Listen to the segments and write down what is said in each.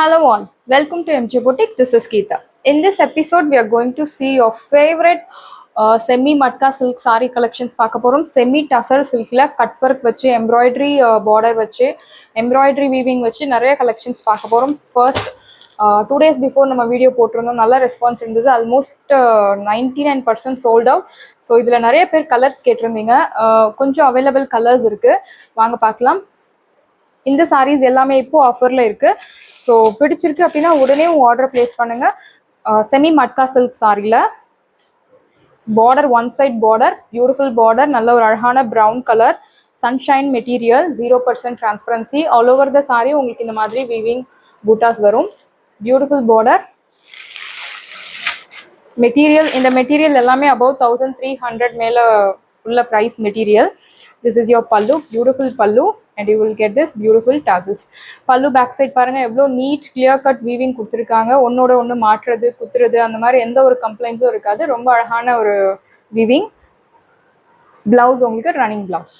Hello all, welcome to MJ Boutique. This is Geeta. In this episode, we are going to see your favorite semi matka silk saree collections. Semi tussar silk la cut work vachi embroidery border vachi embroidery weaving vachi nariya collections first 2 days before நம்ம video போட்டிருந்தோம். நல்ல response இருந்தது. Almost 99% sold out. So இதில் நிறைய பேர் colours கேட்டிருந்தீங்க. கொஞ்சம் available colours இருக்குது, வாங்க பார்க்கலாம். இந்த சாரீஸ் எல்லாமே இப்போ ஆஃபரில் இருக்குது. ஸோ பிடிச்சிருக்கு அப்படின்னா உடனே ஆர்டர் பிளேஸ் பண்ணுங்கள். செமி மட்கா சில்க் சாரியில் border one side border, beautiful border, நல்ல ஒரு அழகான brown colour, sunshine material, 0% transparency. All over the sari உங்களுக்கு இந்த மாதிரி வீவிங் பூட்டாஸ் வரும். Beautiful border material. இந்த மெட்டீரியல் எல்லாமே அபவ் 1300 மேலே உள்ள price material. This is your pallu, beautiful pallu, and you will get this beautiful tassels. Pallu back side பாருங்க எவ்வளோ நீட் clear cut weaving கொடுத்துருக்காங்க. ஒன்னோட ஒன்று மாற்றுறது குத்துறது அந்த மாதிரி எந்த ஒரு கம்ப்ளைண்ட்ஸும் இருக்காது. ரொம்ப அழகான ஒரு weaving. பிளவுஸ் உங்களுக்கு running blouse.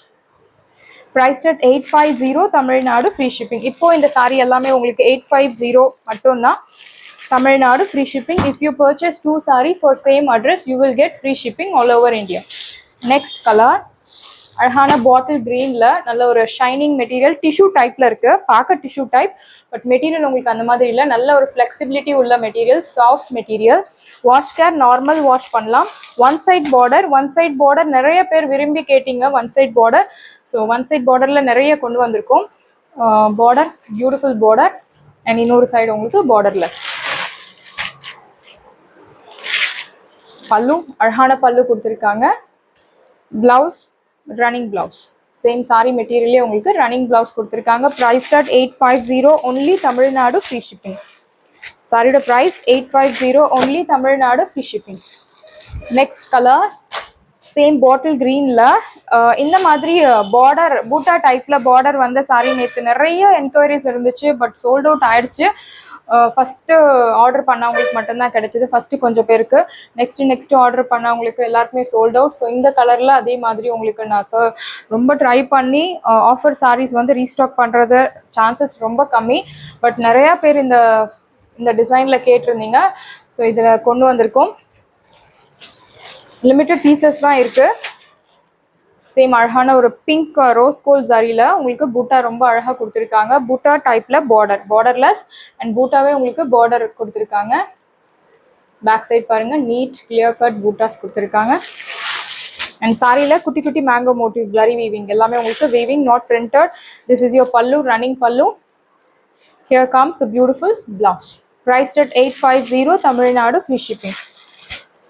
Priced at 850 Tamil Nadu free shipping. இப்போ இந்த சாரி எல்லாமே உங்களுக்கு 850 மட்டும்தான், Tamil Nadu free shipping. If you purchase 2 saree for same address you will get free shipping all over India. Next color அழகான பாட்டில் கிரீன்ல நல்ல ஒரு ஷைனிங் மெட்டீரியல், டிஷ்யூ டைப்ல இருக்கு. பார்க்க டிஷ்யூ டைப், பட் மெட்டீரியல் உங்களுக்கு அந்த மாதிரி இல்லை. நல்ல ஒரு ஃபிளெக்சிபிலிட்டி உள்ள material, soft material. Wash care, normal wash பண்ணலாம். ஒன் சைட் பார்டர் நிறைய பேர் விரும்பி கேட்டீங்க. One side border, so one side பார்டர்ல நிறைய கொண்டு வந்திருக்கோம். பார்டர் பியூட்டிஃபுல் பார்டர், அண்ட் இன்னொரு சைடு உங்களுக்கு பார்டர்லெஸ். பல்லு அழகான பல்லு கொடுத்துருக்காங்க. Blouse running blouse, same sari மெட்டீரியலே உங்களுக்கு ரன்னிங் பிளவுஸ் கொடுத்துருக்காங்க. Price start 850 only, Tamil Nadu free shipping. சாரியோட price 850 only, Tamil Nadu free shipping. Next colour same bottle கிரீனில் இந்த மாதிரி பார்டர் பூட்டா டைப்பில் பார்டர் வந்த சாரி நேற்று நிறைய என்கொயரிஸ் இருந்துச்சு, பட் சோல்ட் அவுட் ஆயிடுச்சு. ஃபஸ்ட்டு ஆர்டர் பண்ணவங்களுக்கு மட்டும்தான் கிடைச்சிது, ஃபஸ்ட்டு கொஞ்சம் பேருக்கு. நெக்ஸ்ட்டு ஆர்டர் பண்ணவங்களுக்கு எல்லாருக்குமே சோல்ட் அவுட். ஸோ இந்த கலரில் அதே மாதிரி உங்களுக்கு நான் ரொம்ப ட்ரை பண்ணி ஆஃபர் சாரீஸ் வந்து ரீஸ்டாக் பண்ணுறது சான்சஸ் ரொம்ப கம்மி. பட் நிறையா பேர் இந்த டிசைனில் கேட்டிருந்தீங்க. ஸோ இதில் கொண்டு வந்திருக்கோம். லிமிட்டட் பீசஸ் தான் இருக்குது. சேம் அழகான ஒரு பிங்க் ரோஸ் கோல்ட் ஜரியில் உங்களுக்கு பூட்டா ரொம்ப அழகாக கொடுத்துருக்காங்க. பூட்டா டைப்பில் பார்டர்லெஸ் அண்ட் பூட்டாவே உங்களுக்கு பார்டர் கொடுத்துருக்காங்க. பேக் சைட் பாருங்கள், நீட் கிளியர் கட் பூட்டாஸ் கொடுத்துருக்காங்க. அண்ட் சாரியில் குட்டி குட்டி மேங்கோ மோட்டிவ்ஸ், ஜரி வீவிங் எல்லாமே உங்களுக்கு weaving, not printed. This is your பல்லு, ரன்னிங் பல்லு. Here comes the beautiful blouse. Priced at 850 Tamil Nadu free shipping.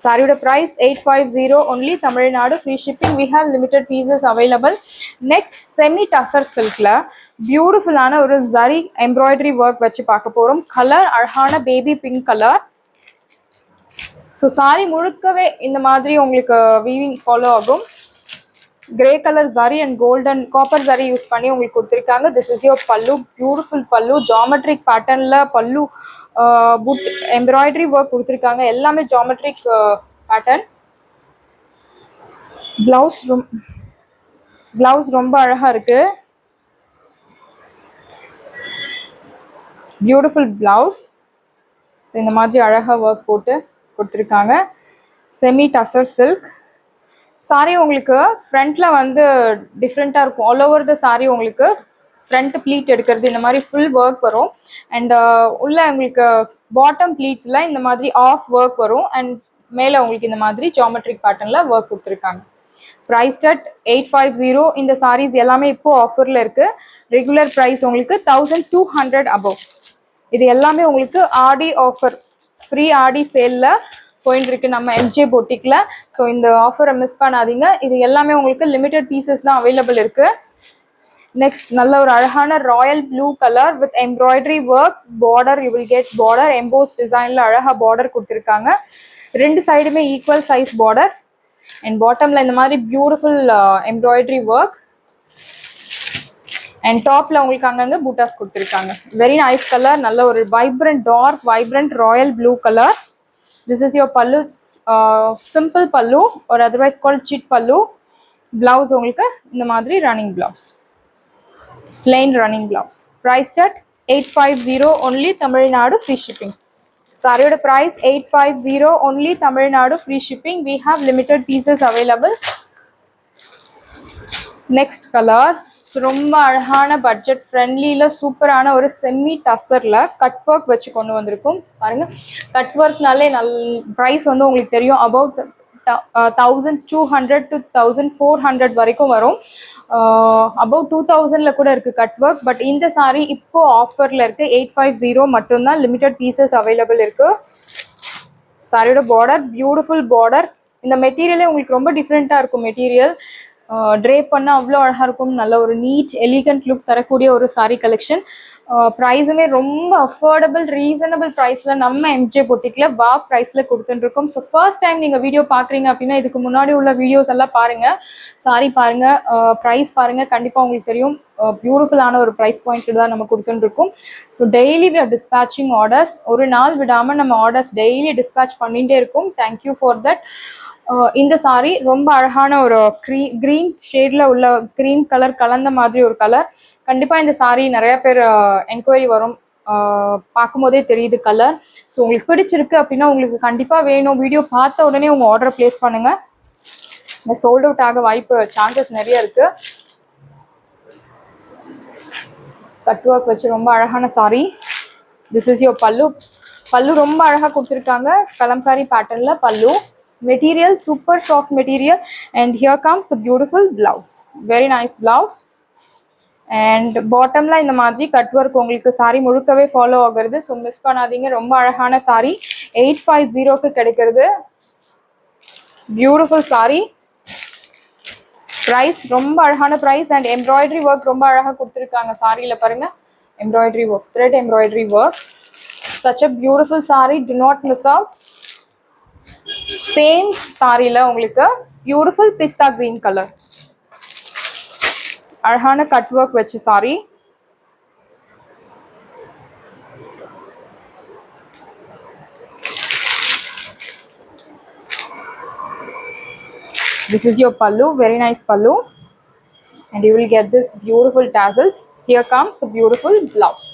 சாரியோட price 850 only, Tamil Nadu free shipping. We have limited pieces available. Next semi tussar சில்கில் பியூட்டிஃபுல்லான ஒரு zari embroidery work வச்சு பார்க்க போகிறோம். கலர் அழகான baby pink colour. So sorry முழுக்கவே இந்த மாதிரி உங்களுக்கு வீவிங் ஃபாலோ ஆகும். Grey colour zari and golden copper zari use பண்ணி உங்களுக்கு கொடுத்துருக்காங்க. திஸ் இஸ் யோர் பல்லு, பியூட்டிஃபுல் பல்லு, ஜாமெட்ரிக் பேட்டர்னில் பல்லு, புட் எம்ப்ராய்டரி ஒர்க் கொடுத்துருக்காங்க. எல்லாமே ஜாமெட்ரிக் பேட்டர்ன். பிளவுஸ் ரொம்ப அழகாக இருக்குது. Beautiful blouse. ஸோ இந்த மாதிரி அழகாக ஒர்க் போட்டு கொடுத்துருக்காங்க. செமி டசர் சில்க் சாரி உங்களுக்கு ஃப்ரண்ட்டில் வந்து டிஃப்ரெண்ட்டாக இருக்கும். ஆல் ஓவர் த சாரி உங்களுக்கு ஃப்ரண்ட் ப்ளீட் எடுக்கிறது இந்த மாதிரி ஃபுல் ஒர்க் வரும். அண்ட் உள்ள உங்களுக்கு பாட்டம் ப்ளீட்ஸில் இந்த மாதிரி ஆஃப் ஒர்க் வரும். அண்ட் மேலே உங்களுக்கு இந்த மாதிரி ஜாமெட்ரிக் பேட்டர்னில் ஒர்க் கொடுத்துருக்காங்க. Prized at 850. இந்த சாரீஸ் எல்லாமே இப்போது ஆஃபரில் இருக்குது. ரெகுலர் ப்ரைஸ் உங்களுக்கு 1200 அபவ். இது எல்லாமே உங்களுக்கு ஆடி ஆஃபர், ஃப்ரீ ஆடி சேலில் போயிட்டு இருக்கு நம்ம எம்ஜே பொட்டிக்கில். ஸோ இந்த ஆஃபரை மிஸ் பண்ணாதீங்க. இது எல்லாமே உங்களுக்கு லிமிட்டட் பீசஸ் தான் அவைலபிள் இருக்குது. நெக்ஸ்ட் நல்ல ஒரு அழகான Royal blue colour with embroidery work border. You will get border EMBOSS டிசைனில் அழகாக பார்டர் கொடுத்துருக்காங்க. ரெண்டு சைடுமே ஈக்குவல் சைஸ் பார்டர். அண்ட் பாட்டமில் இந்த மாதிரி பியூட்டிஃபுல் எம்ப்ராய்டரி ஒர்க். அண்ட் டாப்பில் உங்களுக்கு அங்கங்கே பூட்டாஸ் கொடுத்துருக்காங்க. வெரி நைஸ் கலர், நல்ல ஒரு vibrant dark vibrant royal blue colour. This is your pallu, simple pallu or otherwise called chit pallu. Blouse உங்களுக்கு இந்த மாதிரி running blouse, plain running blouse. Priced at 850 only, Tamil Nadu, free shipping. Saree price 850 only, Tamil Nadu, free shipping. We have limited pieces available. Next color, ரொம்ப அழகான budget ஃப்ரெண்ட்லியில் சூப்பரான ஒரு semi டசரில் cut work வச்சு கொண்டு வந்திருக்கும். பாருங்கள், கட் ஒர்க்னாலே ப்ரைஸ் வந்து உங்களுக்கு தெரியும். அபவுட் 1200 to 1400 வரைக்கும் வரும். அபவுட் 2000 கூட இருக்குது கட் ஒர்க். பட் இந்த சாரீ இப்போ ஆஃபரில் இருக்குது. 850 மட்டும்தான், லிமிடெட் பீசஸ் அவைலபிள் இருக்குது. சாரியோட பார்டர் பியூட்டிஃபுல் பார்டர். இந்த மெட்டீரியலே உங்களுக்கு ரொம்ப டிஃப்ரெண்ட்டாக இருக்கும். மெட்டீரியல் ட்ரேப் பண்ணால் அவ்வளோ அழகாக இருக்கும். நல்ல ஒரு நீட் எலிகண்ட் லுக் தரக்கூடிய ஒரு சாரீ கலெக்ஷன். ப்ரைஸுமே ரொம்ப அஃபோர்டபுள் ரீசனபிள் ப்ரைஸில் நம்ம எம்ஜே பொட்டிக்கில் ப்ரைஸில் கொடுத்துட்டுருக்கோம். ஸோ ஃபர்ஸ்ட் டைம் நீங்கள் வீடியோ பார்க்குறீங்க அப்படின்னா இதுக்கு முன்னாடி உள்ள வீடியோஸ் எல்லாம் பாருங்கள், சாரி பாருங்கள், ப்ரைஸ் பாருங்கள். கண்டிப்பாக உங்களுக்கு தெரியும் பியூட்டிஃபுல்லான ஒரு ப்ரைஸ் பாயிண்ட் தான் நம்ம கொடுத்துட்டுருக்கோம். So daily we are dispatching orders. ஒரு நாள் விடாமல் நம்ம ஆர்டர்ஸ் டெய்லி டிஸ்பேச் பண்ணிகிட்டே இருக்கோம். Thank you for that. இந்த சாரீ ரொம்ப அழகான ஒரு க்ரீன் ஷேடில் உள்ள க்ரீன் கலர் கலந்த மாதிரி ஒரு கலர். கண்டிப்பாக இந்த சாரீ நிறைய பேர் என்கொயரி வரும், பார்க்கும்போதே தெரியுது கலர். ஸோ உங்களுக்கு பிடிச்சிருக்கு அப்படின்னா உங்களுக்கு கண்டிப்பாக வேணும், வீடியோ பார்த்த உடனே உங்கள் ஆர்டர் ப்ளேஸ் பண்ணுங்கள். இந்த சோல்ட் அவுட் ஆக சான்சஸ் நிறைய இருக்குது. கட் ஒர்க் வச்சு ரொம்ப அழகான சாரீ. திஸ் இஸ் யோர் பல்லு. பல்லு ரொம்ப அழகாக கொடுத்துருக்காங்க, கலம்காரி பேட்டர்னில் பல்லு. Material super soft material, and here comes the beautiful blouse. Very nice blouse. And bottom la இந்த மாதிரி கட் ஒர்க் உங்களுக்கு சாரி முழுக்கவே ஃபாலோ ஆகுறது. ஸோ மிஸ் பண்ணாதீங்க. ரொம்ப அழகான சாரி 850க்கு கிடைக்கிறது. Beautiful sorry. ப்ரைஸ் ரொம்ப அழகான ப்ரைஸ். அண்ட் எம்ப்ராய்டரி ஒர்க் ரொம்ப அழகாக கொடுத்துருக்காங்க சாரியில். பாருங்க, embroidery work, thread embroidery work. such a beautiful saree. Do not miss out. Same சாரியில் உங்களுக்கு பியூட்டிஃபுல் பிஸ்தா கிரீன் கலர், அழகான கட் ஒர்க் வச்சு sorry. This is your pallu, very nice pallu, and you will get this beautiful tassels. Here comes the beautiful blouse.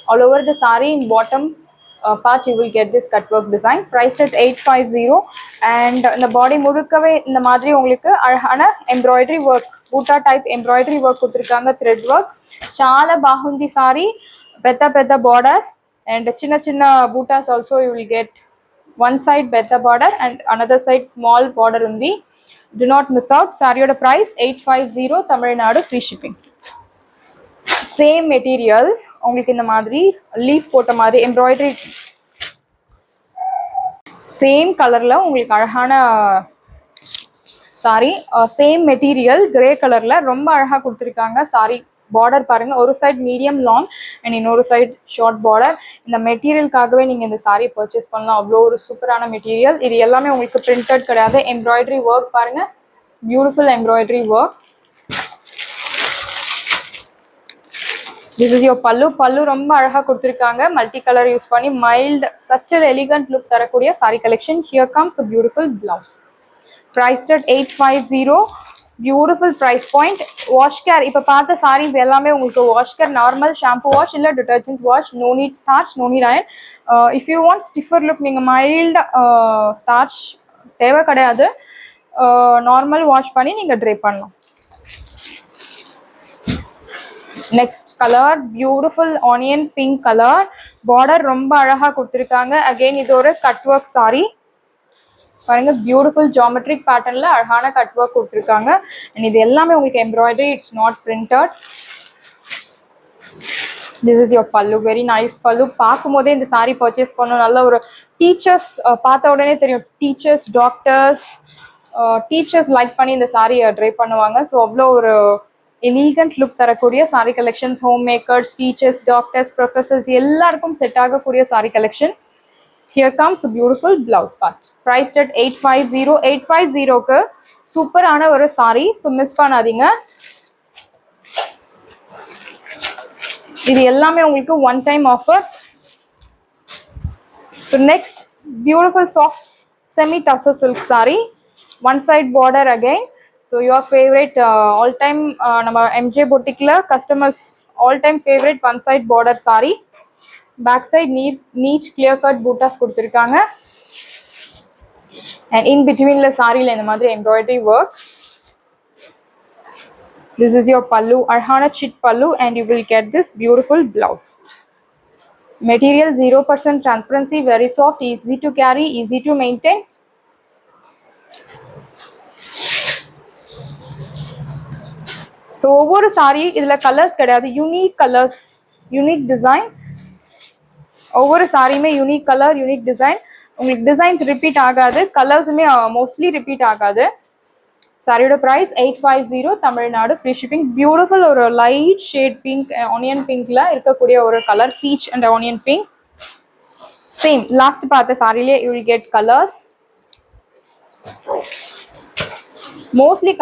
All over the saree in bottom part you will get this cut work design, priced at 850. and இந்த பாடி முழுக்கவே இந்த மாதிரி உங்களுக்கு அழகான embroidery work, buta type embroidery work கொடுத்துருக்காங்க, thread work. చాలా బాగుంది సారీ. పెద్ద పెద్ద బార్డర్స్ అండ్ చిన్న చిన్న butas also you will get. One side పెద్ద border and another side small border ఉంది. Do not miss out. సారీயோட price 850, Tamil Nadu, free shipping. Same material உங்களுக்கு இந்த மாதிரி லீஃப் போட்ட மாதிரி எம்ப்ராய்டரி, சேம் கலரில் உங்களுக்கு அழகான சாரி. சேம் மெட்டீரியல் கிரே கலரில் ரொம்ப அழகாக கொடுத்துருக்காங்க சாரி. பார்டர் பாருங்கள், ஒரு சைட் மீடியம் லாங் அண்ட் இன்னொரு சைட் ஷார்ட் பார்டர். இந்த மெட்டீரியலுக்காகவே நீங்கள் இந்த சாரி பர்ச்சேஸ் பண்ணலாம். அவ்வளோ ஒரு சூப்பரான மெட்டீரியல். இது எல்லாமே உங்களுக்கு பிரிண்டட் கிடையாது. எம்ப்ராய்டரி ஒர்க் பாருங்கள், beautiful embroidery work. This is your pallu. Pallu ரொம்ப அழகாக கொடுத்துருக்காங்க, மல்டி கலர் யூஸ் பண்ணி mild such an elegant look தரக்கூடிய sari collection. Here comes the beautiful blouse. Priced at 850. Beautiful price point. Wash care, இப்போ பார்த்த சாரீஸ் எல்லாமே உங்களுக்கு wash care, normal shampoo wash இல்லை detergent wash. No need starch, no need iron. If you want stiffer look, நீங்கள் mild starch தேவை கிடையாது. Normal wash பண்ணி நீங்கள் ட்ரை பண்ணலாம். Next colour beautiful onion pink colour. Border ரொம்ப அழகாக கொடுத்துருக்காங்க. அகெயின் இது ஒரு கட் ஒர்க் சாரி. பாருங்க, பியூட்டிஃபுல் ஜாமெட்ரிக் பேட்டர்னில் அழகான கட் ஒர்க் கொடுத்துருக்காங்க. அண்ட் இது எல்லாமே உங்களுக்கு embroidery, it's not printed. This is your பல்லு, வெரி நைஸ் பல்லு. பார்க்கும் போதே இந்த சாரீ பர்ச்சேஸ் பண்ணணும். நல்ல ஒரு டீச்சர்ஸ், பார்த்த உடனே தெரியும், டீச்சர்ஸ், டீச்சர்ஸ் லைக் பண்ணி இந்த சாரீ ட்ரை பண்ணுவாங்க. ஸோ அவ்வளோ ஒரு எலிகண்ட் லுக் தரக்கூடிய sari collections. Home makers, teachers, doctors, professors எல்லாருக்கும் செட் ஆகக்கூடிய sari collection. Here comes the beautiful blouse part. Priced at 850. 850க்கு சூப்பரான ஒரு சாரி. ஸோ மிஸ் பண்ணாதீங்க. இது எல்லாமே உங்களுக்கு one time offer. So next beautiful soft semi tussar silk sari. One side border again. So your favourite all time நம்ம எம்ஜே பொட்டிக்கில் customers all time favourite one side border saree. Back side neat clear cut butas கொடுத்துருக்காங்க. And in பிட்வீன்ல சாரியில் இந்த மாதிரி embroidery work. This is your pallu, Arhana chit pallu, and you will get this beautiful blouse. Material 0% transparency, very soft, easy to carry, easy to maintain. So ஒவ்வொரு saree இதுல colours கிடையாது, unique colours, unique design. ஒவ்வொரு சாரியுமே unique colour, unique design. உங்களுக்கு designs repeat ஆகாது, கலர்ஸுமே mostly repeat ஆகாது. சாரியோட price 850 Tamil Nadu, free shipping. Beautiful ஒரு லைட் ஷேட் பிங்க், ஆனியன் பிங்க்ல இருக்கக்கூடிய ஒரு colour, peach and onion pink. Same last பார்த்த சாரிலே you will get colours. Mostly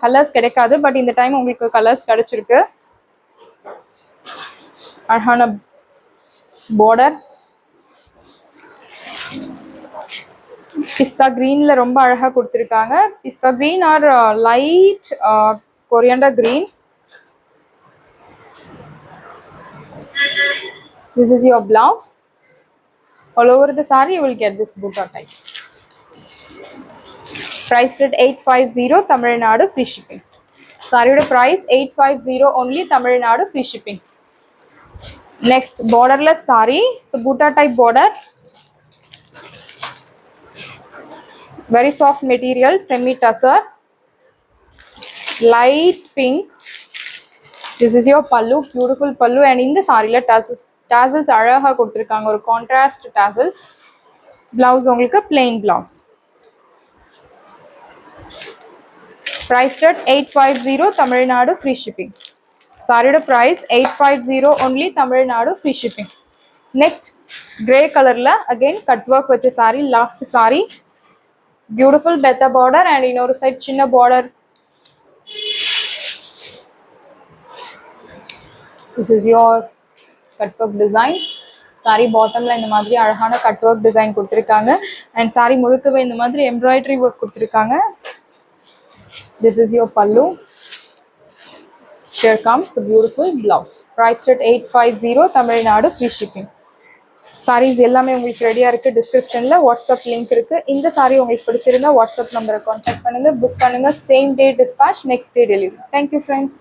colours கிடைக்காது, பட் இந்த டைம் உங்களுக்கு கலர்ஸ் கிடைச்சிருக்கு. அழகான பார்டர், பிஸ்தா கிரீன்ல ரொம்ப அழகா கொடுத்துருக்காங்க. Pista green R light coriander green. This is your blouse. All over the saree you will get this butta type. Priced at 850 Tamil Nadu, free shipping. Saree price 850 only, Tamil Nadu, free shipping. Next, borderless saree, so butta type border. Very soft material, semi tussar, light pink. This is your pallu, beautiful pallu, and in the saree la tassels அழகா கொடுத்திருக்காங்க, ஒரு contrast tassels. Blouse உங்களுக்கு plain blouse. Priced at 850 Tamil Nadu, free shipping. Saree price 850 only, Tamil Nadu, free shipping. Next, grey color la again cut work வச்ச saree, last saree. Beautiful betta border and இன்னொரு side சின்ன border. This is your cut work design. Saree bottomல இந்த மாதிரி அழகான cut work design கொடுத்திருக்காங்க. And saree முழுக்கவே இந்த மாதிரி embroidery work கொடுத்திருக்காங்க. This is your pallu. Here comes the beautiful blouse. Priced at 850 Tamil Nadu, free shipping. Saris எல்லாமே உங்களுக்கு ரெடியாக இருக்குது. டிஸ்கிரிப்ஷனில் வாட்ஸ்அப் லிங்க் இருக்குது. இந்த சாரீ உங்களுக்கு பிடிச்சிருந்தா வாட்ஸ்அப் நம்பரை கான்டாக்ட் பண்ணுங்கள், புக் பண்ணுங்கள். Same day dispatch, next day delivery. Thank you friends.